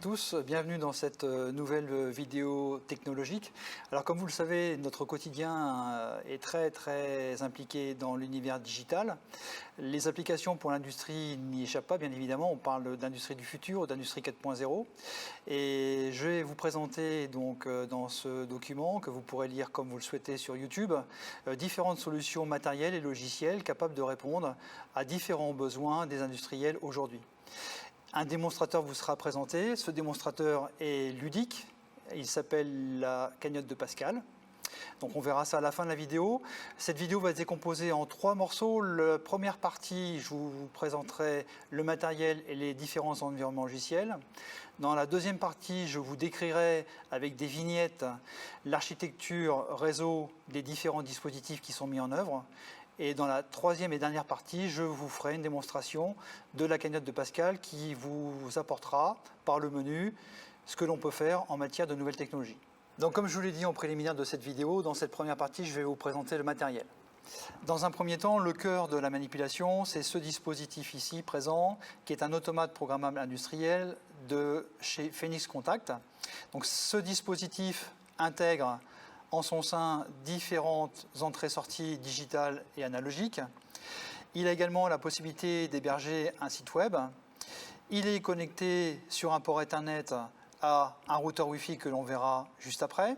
tous, bienvenue dans cette nouvelle vidéo technologique. Alors comme vous le savez, notre quotidien est très impliqué dans l'univers digital. Les applications pour l'industrie n'y échappent pas, bien évidemment. On parle d'industrie du futur, d'industrie 4.0. Et je vais vous présenter donc dans ce document, que vous pourrez lire comme vous le souhaitez sur YouTube, différentes solutions matérielles et logicielles capables de répondre à différents besoins des industriels aujourd'hui. Un démonstrateur vous sera présenté. Ce démonstrateur est ludique. Il s'appelle la cagnotte de Pascal. Donc on verra ça à la fin de la vidéo. Cette vidéo va être décomposée en 3 morceaux. La première partie, je vous présenterai le matériel et les différents environnements logiciels. Dans la deuxième partie, je vous décrirai avec des vignettes l'architecture réseau des différents dispositifs qui sont mis en œuvre. Et dans la troisième et dernière partie, je vous ferai une démonstration de la cagnotte de Pascal qui vous apportera par le menu ce que l'on peut faire en matière de nouvelles technologies. Donc comme je vous l'ai dit en préliminaire de cette vidéo, dans cette première partie, je vais vous présenter le matériel. Dans un premier temps, le cœur de la manipulation, c'est ce dispositif ici présent, qui est un automate programmable industriel de chez Phoenix Contact. Donc ce dispositif intègre en son sein différentes entrées-sorties digitales et analogiques. Il a également la possibilité d'héberger un site web. Il est connecté sur un port Ethernet à un routeur Wi-Fi que l'on verra juste après.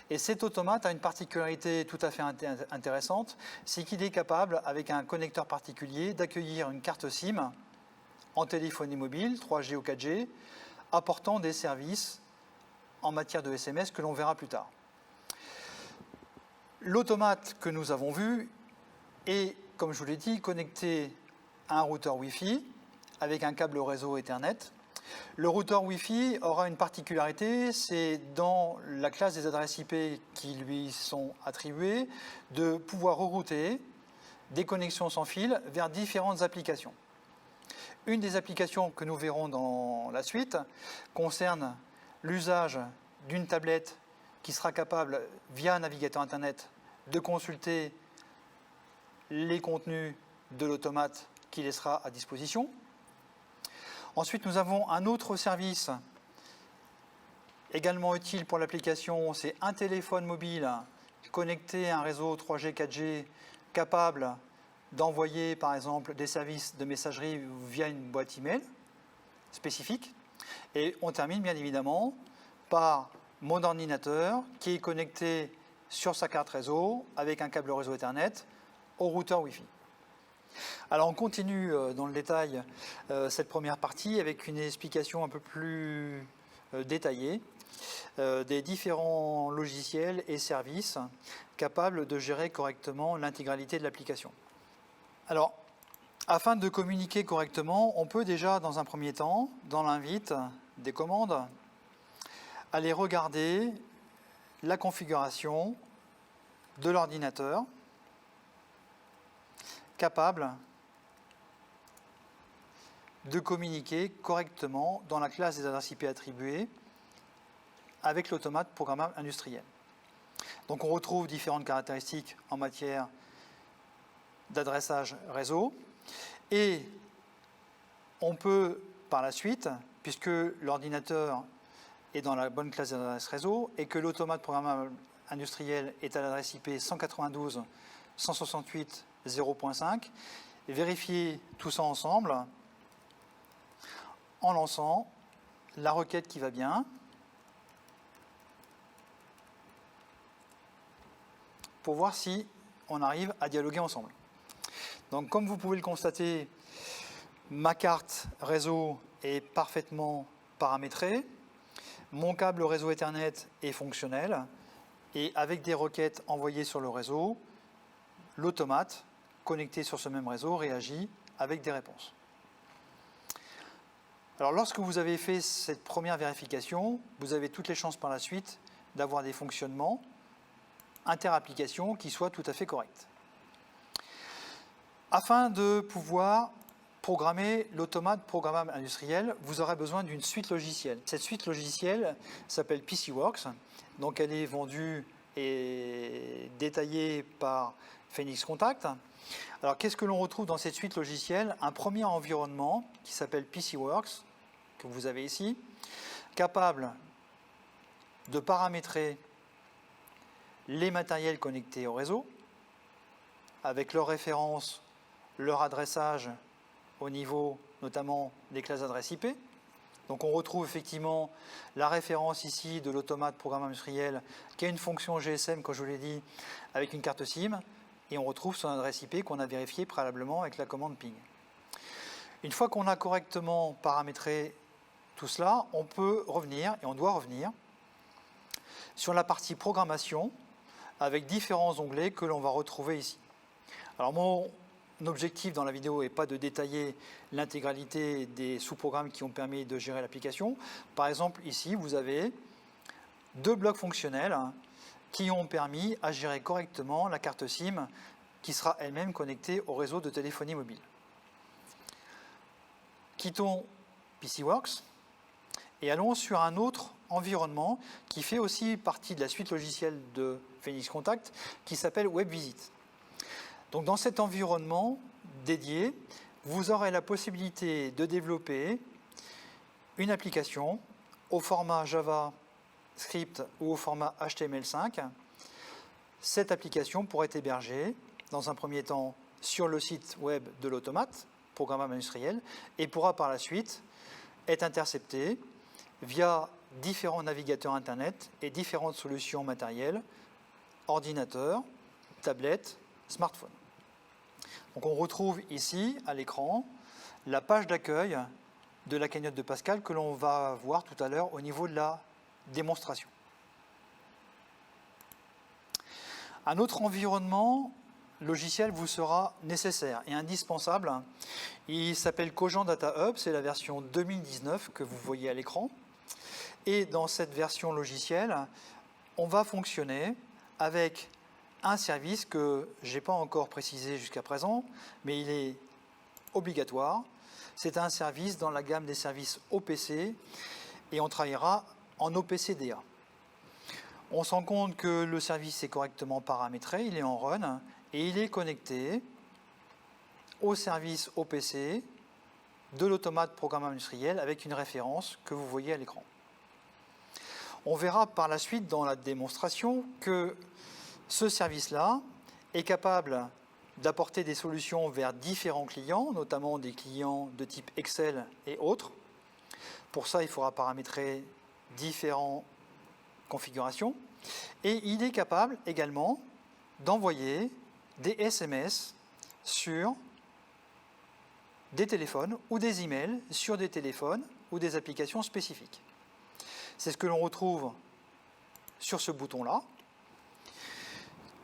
Et cet automate a une particularité tout à fait intéressante, c'est qu'il est capable, avec un connecteur particulier, d'accueillir une carte SIM en téléphonie mobile, 3G ou 4G, apportant des services en matière de SMS que l'on verra plus tard. L'automate que nous avons vu est, comme je vous l'ai dit, connecté à un routeur Wi-Fi avec un câble réseau Ethernet. Le routeur Wi-Fi aura une particularité, c'est dans la classe des adresses IP qui lui sont attribuées, de pouvoir rerouter des connexions sans fil vers différentes applications. Une des applications que nous verrons dans la suite concerne l'usage d'une tablette qui sera capable, via un navigateur Internet, de consulter les contenus de l'automate qui laissera à disposition. Ensuite, nous avons un autre service également utile pour l'application, c'est un téléphone mobile connecté à un réseau 3G, 4G, capable d'envoyer par exemple des services de messagerie via une boîte email spécifique. Et on termine bien évidemment par mon ordinateur qui est connecté sur sa carte réseau avec un câble réseau Ethernet au routeur Wi-Fi. Alors on continue dans le détail cette première partie avec une explication un peu plus détaillée des différents logiciels et services capables de gérer correctement l'intégralité de l'application. Alors, afin de communiquer correctement, on peut déjà dans un premier temps, dans l'invite des commandes, aller regarder la configuration de l'ordinateur capable de communiquer correctement dans la classe des adresses IP attribuées avec l'automate programmable industriel. Donc on retrouve différentes caractéristiques en matière d'adressage réseau et on peut par la suite, puisque l'ordinateur est dans la bonne classe d'adresse réseau et que l'automate programmable industriel est à l'adresse IP 192.168.0.5, vérifier tout ça ensemble en lançant la requête qui va bien pour voir si on arrive à dialoguer ensemble. Donc comme vous pouvez le constater, ma carte réseau est parfaitement paramétrée. Mon câble réseau Ethernet est fonctionnel et avec des requêtes envoyées sur le réseau, l'automate connecté sur ce même réseau réagit avec des réponses. Alors lorsque vous avez fait cette première vérification, vous avez toutes les chances par la suite d'avoir des fonctionnements inter-applications qui soient tout à fait corrects. Afin de pouvoir programmer l'automate programmable industriel, vous aurez besoin d'une suite logicielle. Cette suite logicielle s'appelle PCWorks, donc elle est vendue et détaillée par Phoenix Contact. Alors qu'est-ce que l'on retrouve dans cette suite logicielle? Un premier environnement qui s'appelle PCWorks, que vous avez ici, capable de paramétrer les matériels connectés au réseau, avec leur référence, leur adressage au niveau notamment des classes d'adresse IP. Donc on retrouve effectivement la référence ici de l'automate programme industriel qui a une fonction GSM, comme je vous l'ai dit, avec une carte SIM, et on retrouve son adresse IP qu'on a vérifiée préalablement avec la commande ping. Une fois qu'on a correctement paramétré tout cela, on peut revenir, et on doit revenir, sur la partie programmation avec différents onglets que l'on va retrouver ici. Alors mon objectif dans la vidéo n'est pas de détailler l'intégralité des sous-programmes qui ont permis de gérer l'application. Par exemple, ici, vous avez 2 blocs fonctionnels qui ont permis à gérer correctement la carte SIM qui sera elle-même connectée au réseau de téléphonie mobile. Quittons PCWorks et allons sur un autre environnement qui fait aussi partie de la suite logicielle de Phoenix Contact qui s'appelle WebVisit. Donc dans cet environnement dédié, vous aurez la possibilité de développer une application au format JavaScript ou au format HTML5. Cette application pourrait être hébergée dans un premier temps sur le site web de l'automate, programmable industriel, et pourra par la suite être interceptée via différents navigateurs Internet et différentes solutions matérielles, ordinateurs, tablettes, smartphones. Donc on retrouve ici, à l'écran, la page d'accueil de la cagnotte de Pascal que l'on va voir tout à l'heure au niveau de la démonstration. Un autre environnement logiciel vous sera nécessaire et indispensable. Il s'appelle Cogent Data Hub, c'est la version 2019 que vous voyez à l'écran. Et dans cette version logicielle, on va fonctionner avec un service que je n'ai pas encore précisé jusqu'à présent, mais il est obligatoire. C'est un service dans la gamme des services OPC et on travaillera en OPC-DA. On se rend compte que le service est correctement paramétré, il est en run et il est connecté au service OPC de l'automate programme industriel avec une référence que vous voyez à l'écran. On verra par la suite dans la démonstration que ce service-là est capable d'apporter des solutions vers différents clients, notamment des clients de type Excel et autres. Pour ça, il faudra paramétrer différentes configurations. Et il est capable également d'envoyer des SMS sur des téléphones ou des emails sur des téléphones ou des applications spécifiques. C'est ce que l'on retrouve sur ce bouton-là.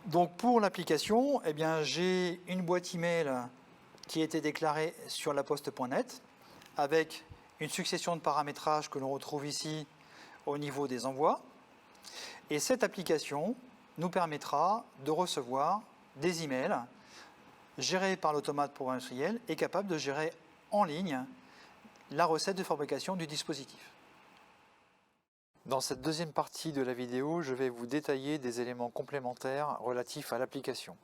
Donc pour l'application, eh bien, j'ai une boîte email qui a été déclarée sur laposte.net avec une succession de paramétrages que l'on retrouve ici au niveau des envois. Et cette application nous permettra de recevoir des emails gérés par l'automate programme industriel et capable de gérer en ligne la recette de fabrication du dispositif. Dans cette deuxième partie de la vidéo, je vais vous détailler des éléments complémentaires relatifs à l'application.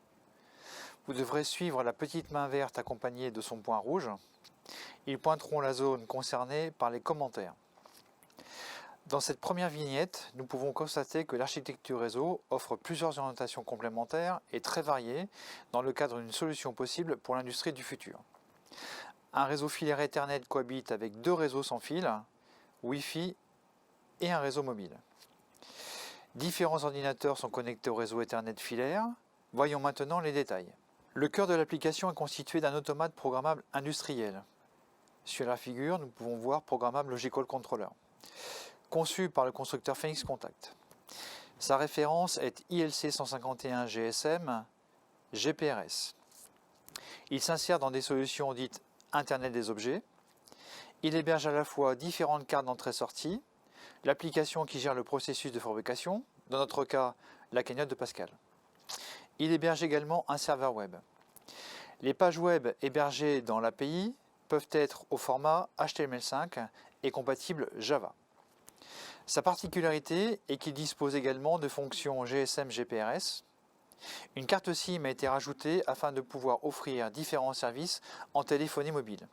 Vous devrez suivre la petite main verte accompagnée de son point rouge. Ils pointeront la zone concernée par les commentaires. Dans cette première vignette, nous pouvons constater que l'architecture réseau offre plusieurs orientations complémentaires et très variées dans le cadre d'une solution possible pour l'industrie du futur. Un réseau filaire Ethernet cohabite avec 2 réseaux sans fil, Wi-Fi et un réseau mobile. Différents ordinateurs sont connectés au réseau Ethernet filaire. Voyons maintenant les détails. Le cœur de l'application est constitué d'un automate programmable industriel. Sur la figure, nous pouvons voir Programmable Logical Controller, conçu par le constructeur Phoenix Contact. Sa référence est ILC 151 GSM GPRS. Il s'insère dans des solutions dites Internet des objets. Il héberge à la fois différentes cartes d'entrée-sortie, l'application qui gère le processus de fabrication, dans notre cas la cagnotte de Pascal. Il héberge également un serveur web. Les pages web hébergées dans l'API peuvent être au format HTML5 et compatibles Java. Sa particularité est qu'il dispose également de fonctions GSM GPRS. Une carte SIM a été rajoutée afin de pouvoir offrir différents services en téléphonie mobile.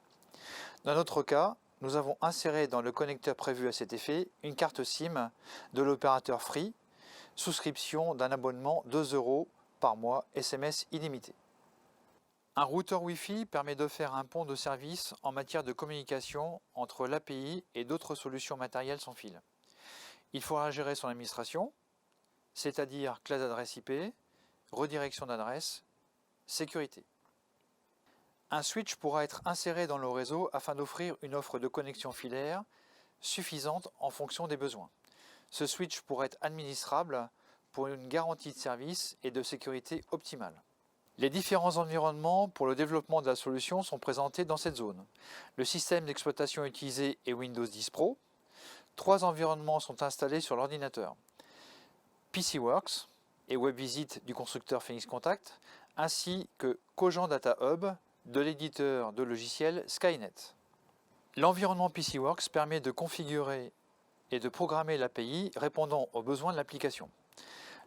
Dans notre cas, nous avons inséré dans le connecteur prévu à cet effet une carte SIM de l'opérateur Free, souscription d'un abonnement 2 € par mois, SMS illimité. Un routeur Wi-Fi permet de faire un pont de service en matière de communication entre l'API et d'autres solutions matérielles sans fil. Il faudra gérer son administration, c'est-à-dire classe d'adresse IP, redirection d'adresse, sécurité. Un switch pourra être inséré dans le réseau afin d'offrir une offre de connexion filaire suffisante en fonction des besoins. Ce switch pourra être administrable pour une garantie de service et de sécurité optimale. Les différents environnements pour le développement de la solution sont présentés dans cette zone. Le système d'exploitation utilisé est Windows 10 Pro. 3 environnements sont installés sur l'ordinateur. PCWorks et WebVisit du constructeur Phoenix Contact, ainsi que Cogent Data Hub de l'éditeur de logiciels Skynet. L'environnement PCWorks permet de configurer et de programmer l'API répondant aux besoins de l'application.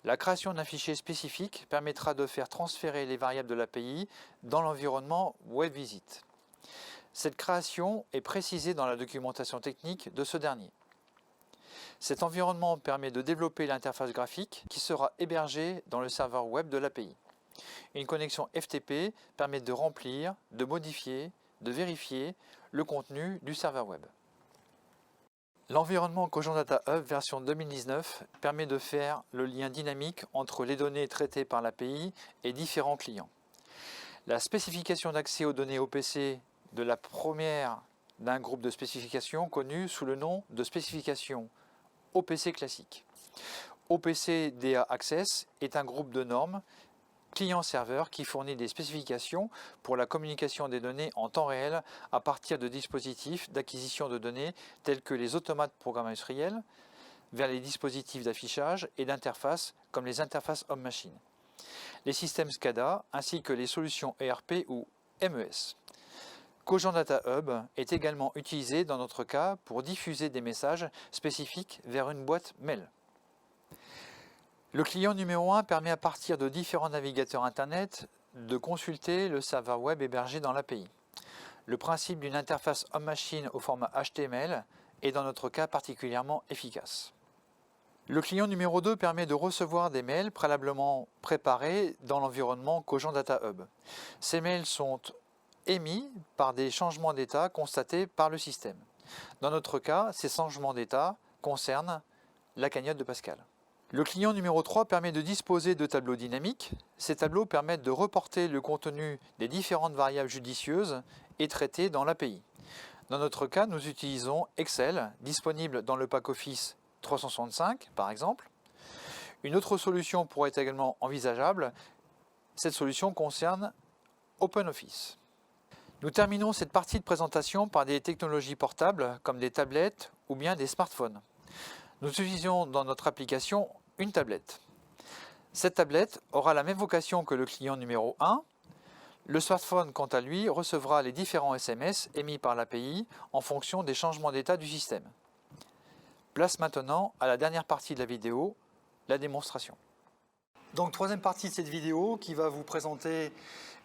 La création d'un fichier spécifique permettra de faire transférer les variables de l'API dans l'environnement WebVisit. Cette création est précisée dans la documentation technique de ce dernier. Cet environnement permet de développer l'interface graphique qui sera hébergée dans le serveur web de l'API. Une connexion FTP permet de remplir, de modifier, de vérifier le contenu du serveur web. L'environnement Cogent Data Hub version 2019 permet de faire le lien dynamique entre les données traitées par l'API et différents clients. La spécification d'accès aux données OPC de la première d'un groupe de spécifications connu sous le nom de spécification OPC classique. OPC DA Access est un groupe de normes client-serveur qui fournit des spécifications pour la communication des données en temps réel à partir de dispositifs d'acquisition de données tels que les automates programmatuels vers les dispositifs d'affichage et d'interface comme les interfaces homme-machine, les systèmes SCADA ainsi que les solutions ERP ou MES. Cogent Data Hub est également utilisé dans notre cas pour diffuser des messages spécifiques vers une boîte mail. Le client numéro 1 permet à partir de différents navigateurs Internet de consulter le serveur web hébergé dans l'API. Le principe d'une interface homme-machine au format HTML est dans notre cas particulièrement efficace. Le client numéro 2 permet de recevoir des mails préalablement préparés dans l'environnement Cogent Data Hub. Ces mails sont émis par des changements d'état constatés par le système. Dans notre cas, ces changements d'état concernent la cagnotte de Pascal. Le client numéro 3 permet de disposer de tableaux dynamiques. Ces tableaux permettent de reporter le contenu des différentes variables judicieuses et traitées dans l'API. Dans notre cas, nous utilisons Excel, disponible dans le pack Office 365 par exemple. Une autre solution pourrait être également envisageable. Cette solution concerne OpenOffice. Nous terminons cette partie de présentation par des technologies portables comme des tablettes ou bien des smartphones. Nous utilisons dans notre application une tablette. Cette tablette aura la même vocation que le client numéro 1. Le smartphone, quant à lui, recevra les différents SMS émis par l'API en fonction des changements d'état du système. Place maintenant à la dernière partie de la vidéo, la démonstration. Donc, troisième partie de cette vidéo qui va vous présenter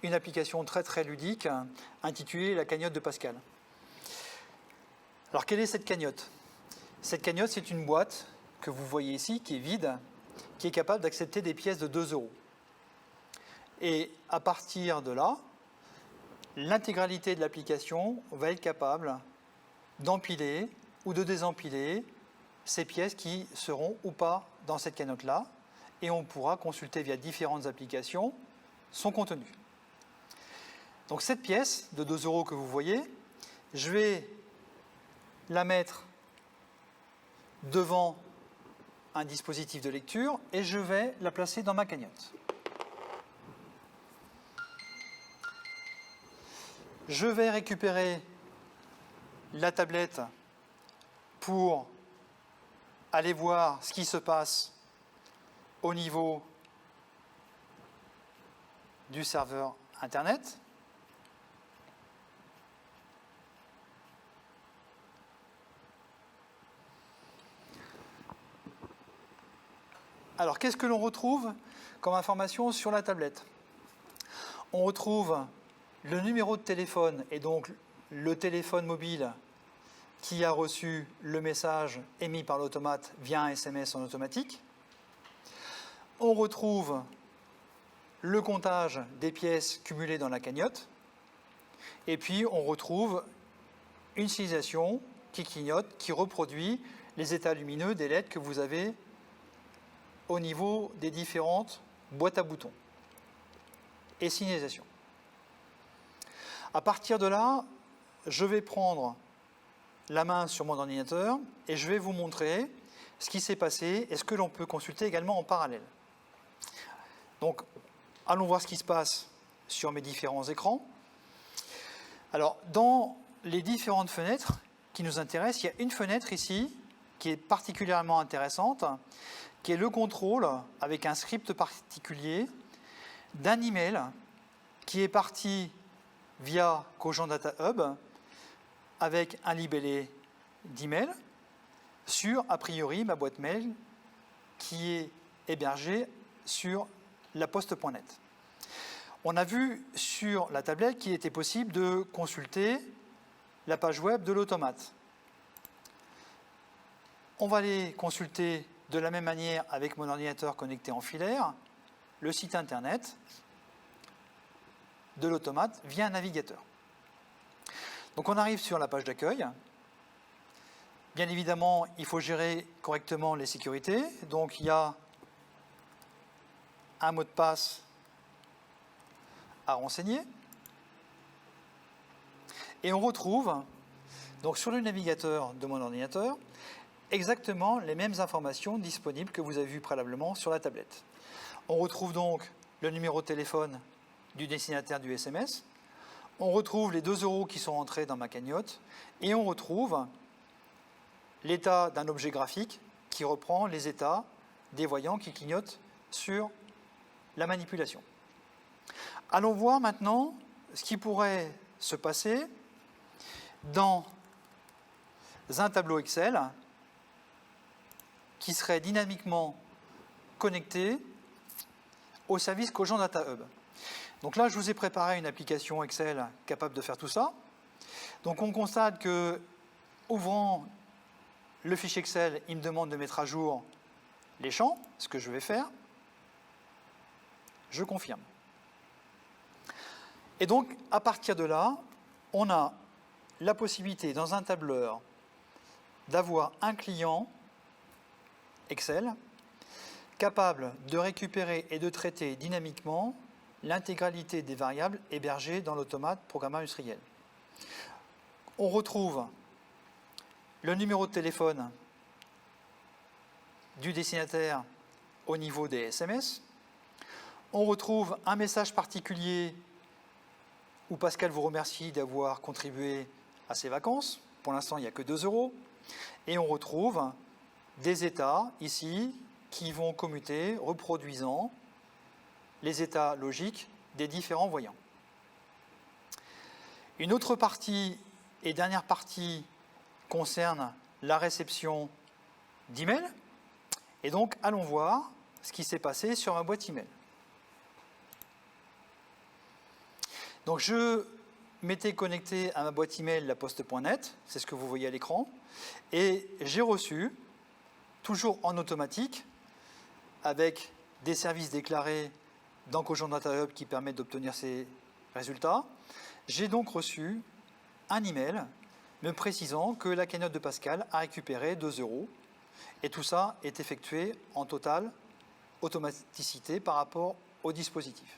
une application très ludique intitulée la cagnotte de Pascal. Alors, quelle est cette cagnotte ? Cette cagnotte, c'est une boîte que vous voyez ici, qui est vide, qui est capable d'accepter des pièces de 2 €. Et à partir de là, l'intégralité de l'application va être capable d'empiler ou de désempiler ces pièces qui seront ou pas dans cette cagnotte-là. Et on pourra consulter via différentes applications son contenu. Donc cette pièce de 2 € que vous voyez, je vais la mettre devant un dispositif de lecture et je vais la placer dans ma cagnotte. Je vais récupérer la tablette pour aller voir ce qui se passe au niveau du serveur Internet. Alors, qu'est-ce que l'on retrouve comme information sur la tablette? On retrouve le numéro de téléphone et donc le téléphone mobile qui a reçu le message émis par l'automate via un SMS en automatique. On retrouve le comptage des pièces cumulées dans la cagnotte. Et puis, on retrouve une signalisation qui clignote, qui reproduit les états lumineux des LED que vous avez au niveau des différentes boîtes à boutons et signalisation. À partir de là, je vais prendre la main sur mon ordinateur et je vais vous montrer ce qui s'est passé et ce que l'on peut consulter également en parallèle. Donc, allons voir ce qui se passe sur mes différents écrans. Alors, dans les différentes fenêtres qui nous intéressent, il y a une fenêtre ici qui est particulièrement intéressante, qui est le contrôle avec un script particulier d'un email qui est parti via Cogent Data Hub avec un libellé d'email sur, a priori, ma boîte mail qui est hébergée sur laposte.net. On a vu sur la tablette qu'il était possible de consulter la page web de l'automate. On va aller consulter de la même manière avec mon ordinateur connecté en filaire le site internet de l'automate via un navigateur. Donc on arrive sur la page d'accueil. Bien évidemment, il faut gérer correctement les sécurités. Donc il y a un mot de passe à renseigner. Et on retrouve, donc sur le navigateur de mon ordinateur, exactement les mêmes informations disponibles que vous avez vues préalablement sur la tablette. On retrouve donc le numéro de téléphone du destinataire du SMS, on retrouve les 2 € qui sont entrés dans ma cagnotte, et on retrouve l'état d'un objet graphique qui reprend les états des voyants qui clignotent sur la manipulation. Allons voir maintenant ce qui pourrait se passer dans un tableau Excel qui serait dynamiquement connecté au service Cogent Data Hub. Donc là, je vous ai préparé une application Excel capable de faire tout ça. Donc on constate que, ouvrant le fichier Excel, il me demande de mettre à jour les champs, ce que je vais faire. Je confirme. Et donc, à partir de là, on a la possibilité, dans un tableur, d'avoir un client Excel capable de récupérer et de traiter dynamiquement l'intégralité des variables hébergées dans l'automate programmeur industriel. On retrouve le numéro de téléphone du destinataire au niveau des SMS. On retrouve un message particulier où Pascal vous remercie d'avoir contribué à ses vacances. Pour l'instant, il n'y a que 2 €. Et on retrouve des états, ici, qui vont commuter, reproduisant les états logiques des différents voyants. Une autre partie et dernière partie concerne la réception d'email. Et donc, allons voir ce qui s'est passé sur ma boîte email. Donc, je m'étais connecté à ma boîte email laposte.net, c'est ce que vous voyez à l'écran, et j'ai reçu, toujours en automatique, avec des services déclarés dans Cogent Data Hub qui permettent d'obtenir ces résultats, j'ai donc reçu un email me précisant que la cagnotte de Pascal a récupéré 2 €, et tout ça est effectué en totale automaticité par rapport au dispositif.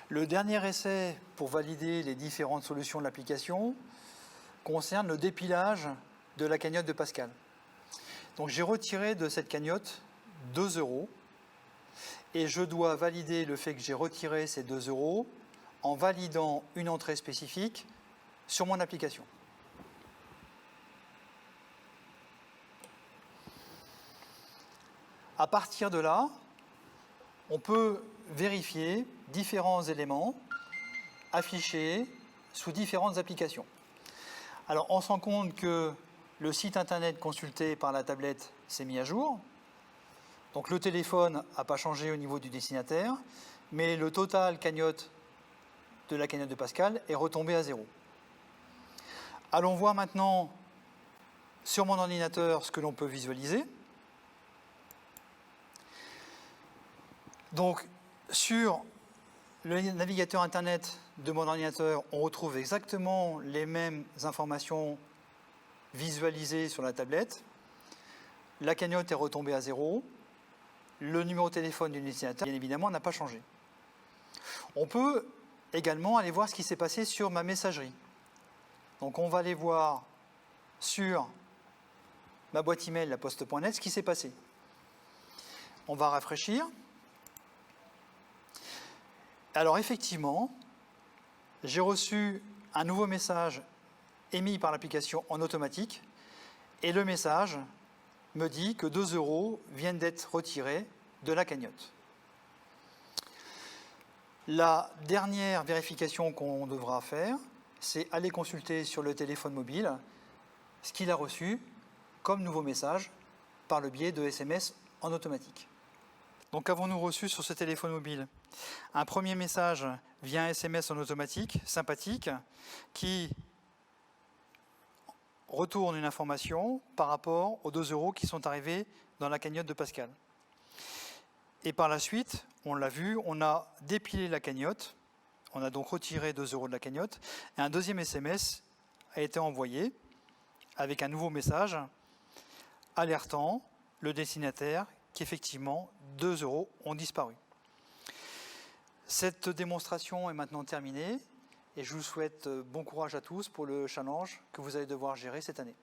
Le dernier essai pour valider les différentes solutions de l'application concerne le dépilage de la cagnotte de Pascal. Donc j'ai retiré de cette cagnotte 2 € et je dois valider le fait que j'ai retiré ces 2 € en validant une entrée spécifique sur mon application. À partir de là, on peut vérifier différents éléments affichés sous différentes applications. Alors, on se rend compte que le site internet consulté par la tablette s'est mis à jour. Donc, le téléphone n'a pas changé au niveau du destinataire, mais le total cagnotte de la cagnotte de Pascal est retombé à 0. Allons voir maintenant sur mon ordinateur ce que l'on peut visualiser. Donc, sur le navigateur Internet de mon ordinateur, on retrouve exactement les mêmes informations visualisées sur la tablette. La cagnotte est retombée à 0. Le numéro de téléphone du destinataire, bien évidemment, n'a pas changé. On peut également aller voir ce qui s'est passé sur ma messagerie. Donc, on va aller voir sur ma boîte email, laposte.net, ce qui s'est passé. On va rafraîchir. Alors effectivement, j'ai reçu un nouveau message émis par l'application en automatique et le message me dit que 2 € viennent d'être retirés de la cagnotte. La dernière vérification qu'on devra faire, c'est aller consulter sur le téléphone mobile ce qu'il a reçu comme nouveau message par le biais de SMS en automatique. Donc avons-nous reçu sur ce téléphone mobile un premier message via SMS en automatique, sympathique, qui retourne une information par rapport aux 2 € qui sont arrivés dans la cagnotte de Pascal. Et par la suite, on l'a vu, on a dépilé la cagnotte, on a donc retiré 2 € de la cagnotte, et un deuxième SMS a été envoyé avec un nouveau message alertant le destinataire qu'effectivement 2 € ont disparu. Cette démonstration est maintenant terminée et je vous souhaite bon courage à tous pour le challenge que vous allez devoir gérer cette année.